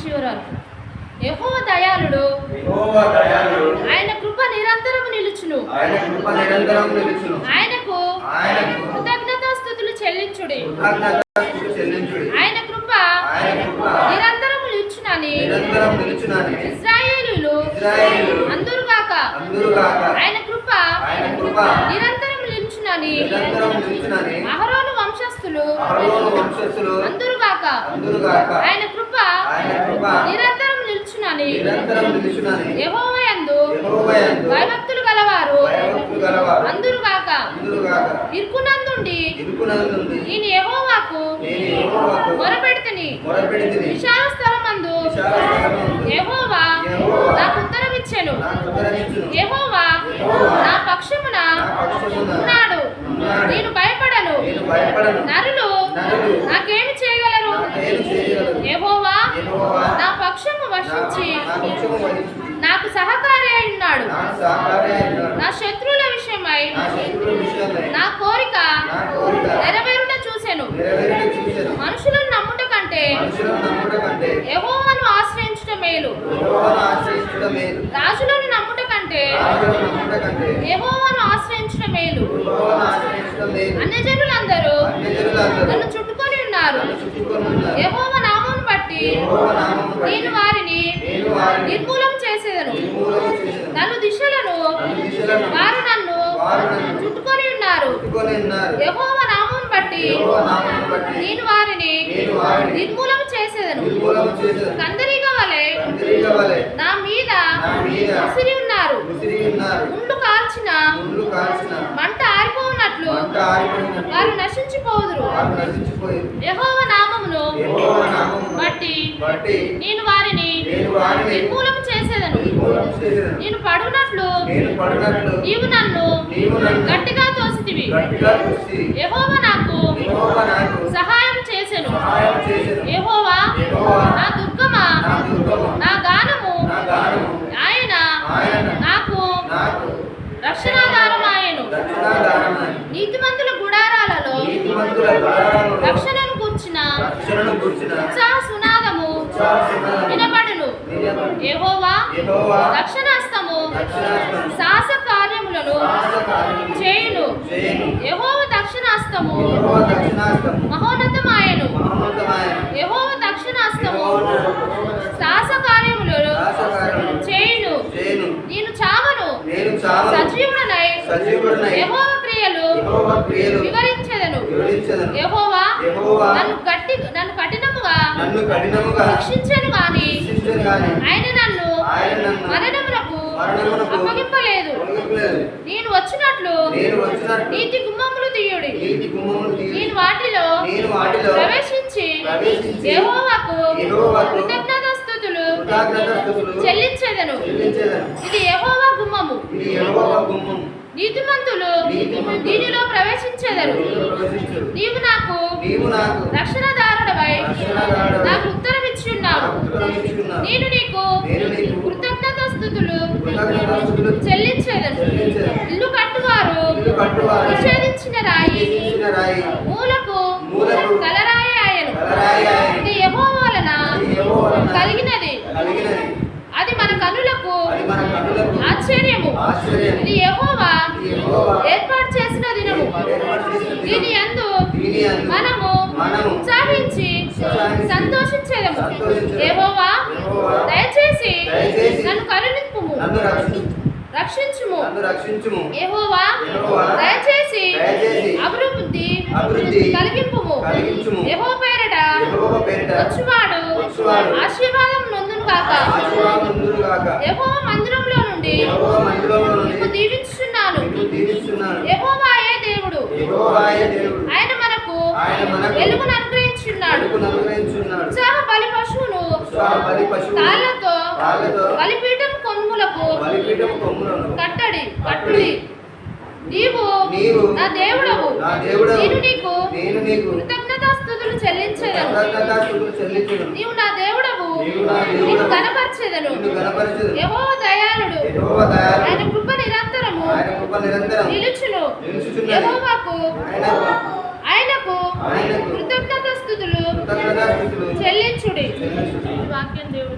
చివరాలు యెహోవా దయాళుడు, ఆయన కృప నిరంతరము నిలుచును. ఆయనకు కృతజ్ఞతాస్తుతులు చెల్లించుడి. ఆయన కృప నిరంతరము నిలుచునని ఇశ్రాయేలీయులు అందురుగాక. ఆయన కృప నిరంతరము నిలుచునని అహరోను వంశస్థులు అందురుగాక. ఆయన కృప నిరంతరం నిలుచునని యెహోవా యందు భయభక్తులు గలవారు అందురుగాక. ఇరుకునందుండి నేను యెహోవాకు మొరపెడితిని. విశాల స్థలమందు యెహోవా నాకు ఉత్తరమిచ్చెను. యెహోవా నా పక్షమున ఉన్నాడు, నేను భయపడను. నరులు నాకేమి చేయగలరు? యెహోవా నా పక్షము వహించి నాకు సహకారి అయి ఉన్నాడు. నా శత్రువుల విషయమై నా కోరిక నెరవేరుట చూసెను. మనుషులను నమ్ముట కంటే యెహోవాను ఆశ్రయించుట మేలు. రాజులను నమ్ముట కంటే యెహోవాను ఆశ్రయించుట మేలు. అన్యజనులందరూ నన్ను చుట్టుకొని ఉన్నారు. యెహోవా నామమును బట్టి నేను వారిని నిర్మూలం చేసేదను. నన్ను దిశలను వారు నన్ను చుట్టుకొని ఉన్నారు. యెహోవా నామమును బట్టి నేను వారిని నిర్మూలం చేసేదను. కందరీగ వలె నా మీద విసిరి ఉన్నారు. ముందు కాల్చిన మంట ఆరిపోవునట్లు వారు నశించిపోదురు. యెహోవా నామమును బట్టి నేను వారిని నిర్మూలం చేసేదను. నేను పడునట్లు నీవు నన్ను గట్టిగా తోసితివి. యెహోవా నాకు సహాయం చేసెను. యెహోవా నా దుర్గమా, నా గానము. ఆయన నాకు రక్షణాధారమాయెను. నీతిమంతుల గుడారాలలో రక్షణను కూర్చిన ఉత్సాహ సునాదము వినబడును. యెహోవా రక్షణాస్తము సాహస కార్యములను చేయును. యెహోవా దక్షిణాస్తము మహోన్నతమాయెను. యెహోవా దక్షిణాస్తము సాహస కార్యములను చేయును. నేను చావను, సజీవుడనై యెహోవా క్రియలు వివరించెదను. యెహోవా నన్ను కఠినముగా శిక్షించెను గాని ఆయన నన్ను మరణమునకు అప్పగింపలేదు. నేను వచ్చినట్లు నీతి గుమ్మములు తీయుడి. నేను వాటిలో ప్రవేశించి యెహోవాకు కృతజ్ఞతాస్తుతులు చెల్లించెదను. ఇది యెహోవా గుమ్మము. నీతిమంతులు దీనిలో ప్రవేశించెదరు. నీవు నాకు రక్షణదారుడవై నాకు ఉత్తరం ఇచ్చి ఉన్నావు. నేను నీకు కృతజ్ఞతాస్తుతులు చెల్లించెదను. ఇల్లు కట్టువారు నిషేధించిన రాయి మూలకు తలరాయి ఆయను. ఇది యెహోవా వలన కలిగినది, అది మన కనులకు ఆశ్చర్యము. ఇది యెహోవా ఏర్పాటు చేసిన దినము. దీని యందు మనము ఉత్సాహించి సంతోషించేదము. యెహోవా దయచేసి నన్ను కరుణింపుము, రక్షించుము. యెహోవా దయచేసి అభివృద్ధి కలిగింపుము. యెహోవా పేరట వచ్చువాడు ఆశీర్వాదం నొందును గాక. యెహోవా మందిరంలో నుండి నీకు దీవించుచున్నాను. యెహోవాయే దేవుడు, ఆయన మనకు వెలుగును అనుగ్రహించున్నాడు. ఉత్సాహ బలి పశువును తాళ్లతో బలిపీఠం కొమ్ములకు కట్టుడి. నీవు నా దేవుడవు, నేను నీకు కృతజ్ఞతాస్తుతులు చెల్లించెదను. నీవు నా దేవుడవు, నిన్ను కనపరచెదను. యెహోవా దయాళుడు, ఆయన కృప నిరంతరము నిలుచును. యెహోవాకు ఆయనకు కృతజ్ఞతాస్తుతులు చెల్లించుడి. వాక్యం దేవుడు.